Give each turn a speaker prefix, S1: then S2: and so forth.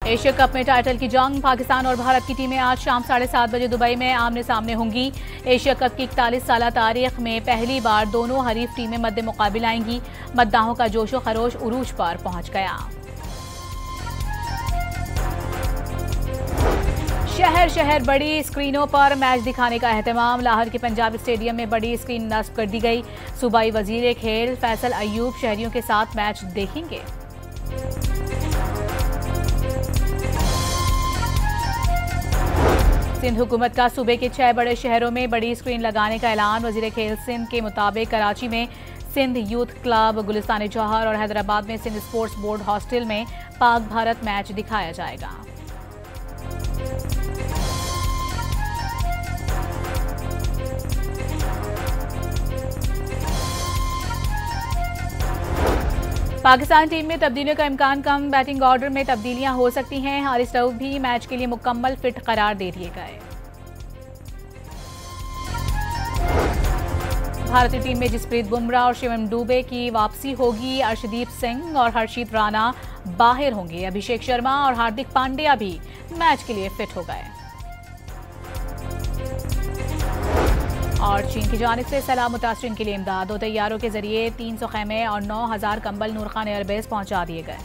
S1: Asia cup में title की जंग, पाकिस्तान और भारत की टीमें आज शाम 7:30 बजे दुबई में आमने सामने होंगी। एशिया कप की 41 साल तारीख में पहली बार दोनों हरीफ टीमें मद्दे मुकाबिल आएंगी। मद्दाहों का जोशो खरोश उरूज पर पहुंच गया। शहर शहर बड़ी स्क्रीनों पर मैच दिखाने का एहतमाम। लाहौर के पंजाब स्टेडियम में बड़ी स्क्रीन नस्ब कर दी गई। सूबाई वजीर खेल फैसल अयूब शहरियों के साथ मैच देखेंगे। सिंध हुकूमत का सूबे के 6 बड़े शहरों में बड़ी स्क्रीन लगाने का ऐलान। वजीर खेल सिंध के मुताबिक कराची में सिंध यूथ क्लब, गुलिस्तान जौहर और हैदराबाद में सिंध स्पोर्ट्स बोर्ड हॉस्टल में पाक भारत मैच दिखाया जाएगा। पाकिस्तान टीम में तब्दीलियों का इम्कान कम, बैटिंग ऑर्डर में तब्दीलियां हो सकती हैं। हारिस रऊफ भी मैच के लिए मुकम्मल फिट करार दे दिए गए। भारतीय टीम में जसप्रीत बुमराह और शिवम दुबे की वापसी होगी। अर्शदीप सिंह और हर्षित राणा बाहर होंगे। अभिषेक शर्मा और हार्दिक पांड्या भी मैच के लिए फिट हो गए। और चीन की जानिब से सैलाब मुतासरीन के लिए इमदाद। 2 तैयारों के जरिए 300 खैमे और 9,000 कंबल नूर खान एयरबेस पहुंचा दिए गए।